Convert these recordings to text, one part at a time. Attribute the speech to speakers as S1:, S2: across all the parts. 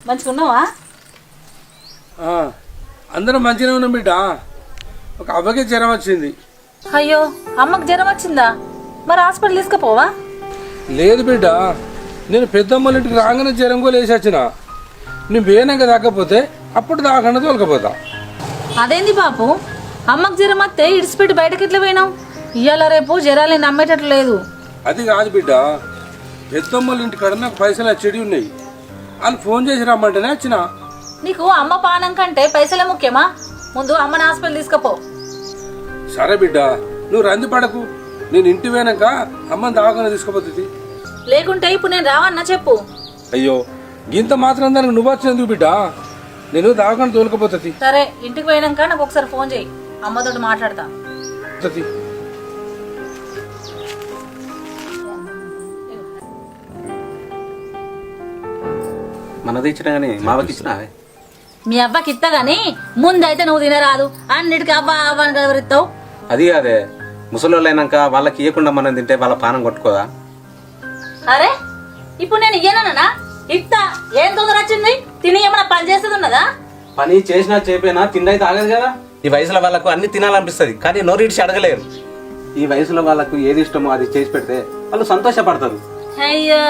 S1: మంచిగున్నావా?
S2: అందరం మంచిగా ఉన్నాం బిడ్డ. ఒక అవ్వకి జ్వరం వచ్చింది.
S1: అయ్యో, అమ్మకి జ్వరం వచ్చిందా? మరి హాస్పిటల్ తీసుకుపోవా?
S2: లేదు బిడ్డ, నేను పెద్దమ్మల ఇంటికి రాగానే జ్వరం కూడా వేసి వచ్చిన. నువ్వు వేనాక తగ్గపోతే అప్పుడు దాకుండా తోలకపోతా.
S1: అదేంది బాపు, అమ్మకి జ్వరం వస్తే ఇడిచిపెట్టి బయటకి ఎట్లా పోయినావు? ఇవాళ రేపు జ్వరాలు నమ్మేటట్లు లేదు.
S2: అది కాదు బిడ్డ, పెద్దమ్మల ఇంటికాడ నాకు పైసలు వచ్చేవి ఉన్నాయి. వాళ్ళు ఫోన్ చేసి రమ్మంటేనే వచ్చిన.
S1: నీకు అమ్మ పానం కంటే పైసలే ముఖ్యమా? ముందు అమ్మని హాస్పిటల్ తీసుకుపో.
S2: సరే బిడ్డ, నువ్వు రంది పడకు. నేను ఇంటి పోయినాక అమ్మని దావకుండా తీసుకుపోతుంది.
S1: లేకుంటే ఇప్పుడు నేను రావన్నా చెప్పు.
S2: అయ్యో, ఇంత మాత్రం దానికి నువ్వు వచ్చినందుకు బిడ్డ, నేను దావకుండా తోలుకపోతుంది.
S1: సరే, ఇంటికి పోయినాక నాకు ఒకసారి ఫోన్ చేయి, అమ్మతోటి మాట్లాడతా.
S3: మనది ఇచ్చినా గానీ మావకి ఇచ్చినా?
S1: మీ అవ్వకి ఇస్తా గాని ముందైతే నువ్వు తినరాదు. అన్నిటికీ అవ్వ అవ్వ అని ఎవరిస్తావు?
S3: అది కాదే, ముసలోళ్ళు అయినాక వాళ్ళకి ఇవ్వకుండా మనం తింటే వాళ్ళ పానం కొట్టుకోదా?
S1: అరే, ఇప్పుడు నేను ఇయ్యనా? ఇస్తా. ఏం తొందర వచ్చింది? తిని ఏమన్నా పని చేసేది ఉన్నదా?
S3: పని చేసినా చేపైనా తిండైతే ఆగదు కదా. ఈ వయసులో వాళ్ళకు అన్ని తినాలనిపిస్తుంది, కానీ నోరు ఇడిచి అడగలేరు. ఈ వయసులో వాళ్ళకు ఏది ఇష్టమో అది చేసి పెడితే వాళ్ళు సంతోషపడతారు.
S1: అయ్యో,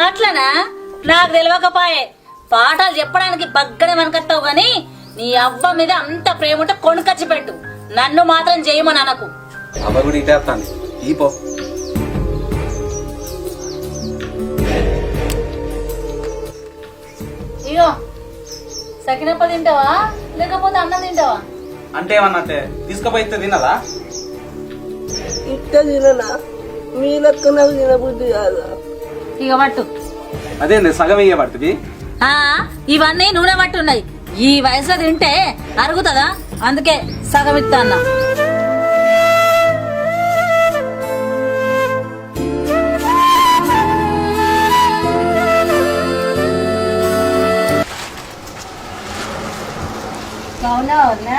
S1: అట్లనా? నాకు తెలియకపోయే. పాఠాలు చెప్పడానికి బగ్గనే మనకత్తావు గాని నీ అవ్వ మీద అంత ప్రేమ ఉంటే కొనుకొచ్చి పెట్టు. నన్ను మాత్రం చేయమని అనకు.
S3: అవ్వ కూడా ఇటేస్తాను ఈ పో.
S1: ఇగో, సకినప్ప తింటావా లేకపోతే అన్నం తింటావా?
S3: అంటే ఏమన్నట్టే తీసుకుపోయితే తినదా?
S4: ఇట్ట తిననా? మీ లెక్క నాకు తినబుద్ధి కాదా?
S1: ఇక పట్టు.
S3: అదే సగం ఇయ్యబడుతుంది.
S1: ఇవన్నీ నూనె పట్టు ఉన్నాయి. ఈ వయసులో తింటే అరుగుతుందా? అందుకే సగం ఇస్తా అన్నా.
S4: బాగున్నా?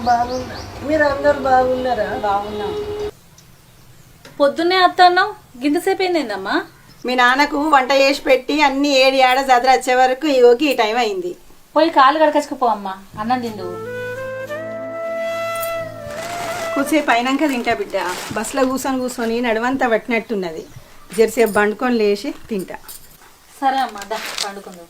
S4: బాగున్నా. మీరు అందరు బాగున్నారా?
S1: బాగున్నా. పొద్దున్నే అత్త అన్నావు, గింతసేపు ఏందమ్మా?
S4: మీ నాన్నకు వంట చేసి పెట్టి అన్ని 7 ఏడ చదువు వచ్చే వరకు ఈ టైం అయింది.
S1: పోయి కాళ్ళు కడకచ్చుకుపో అమ్మా, అన్నం తిందు.
S4: కూసేపు అయినాక తింటా బిడ్డ. బస్సులో కూర్చొని నడవంతా పట్టినట్టున్నది. జరసేపు బండుకొని లేచి తింటా.
S1: సరే అమ్మా, దా పండుకుందు.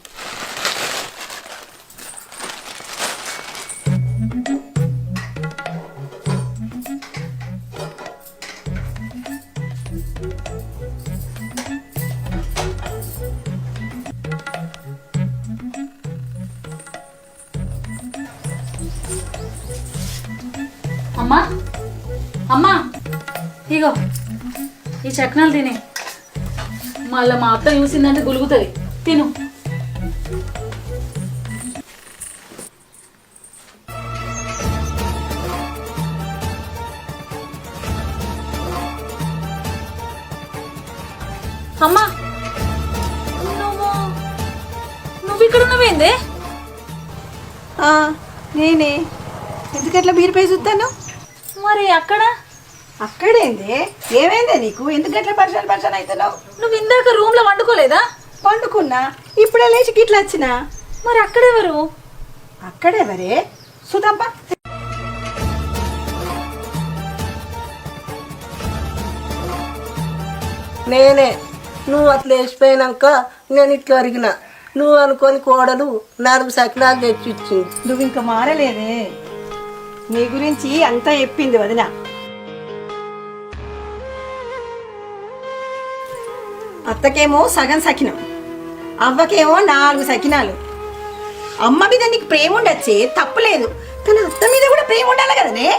S1: అమ్మా, అమ్మా, ఇగో ఈ చక్నాలు తినే. మళ్ళా మా అత్త చూసిందంటే గులుగుతుంది. తిను. అమ్మా, నువ్వు ఇక్కడ ఉన్నవేందే?
S4: నేనే. ఎందుకట్లా బీరిపోయి చూస్తాను?
S1: మరి
S4: అక్కడేందే? ఏమైందే నీకు? ఎందుకట్లా పరిశాన్ అవుతున్నావు?
S1: నువ్వు ఇందాక రూమ్ లో వండుకోలేదా?
S4: పండుకున్నా, ఇప్పుడే లేచి గిట్లా వచ్చినా.
S1: మరి అక్కడెవరు?
S4: అక్కడెవరే? సుధమ్మ. నేనే. నువ్వు అట్లా వేసిపోయినాక నేను ఇట్లా అరిగిన. నువ్వు అనుకొని కోడలు 4 సకినాలు తెచ్చి ఇచ్చింది. నువ్వు ఇంకా మారలేదే. నీ గురించి అంతా చెప్పింది వదిన. అత్తకేమో సగం సకినం, అవ్వకేమో 4 సకినాలు. అమ్మ మీద నీకు ప్రేమ ఉండొచ్చే, తప్పులేదు. కానీ అత్త మీద కూడా ప్రేమ ఉండాలి కదనే.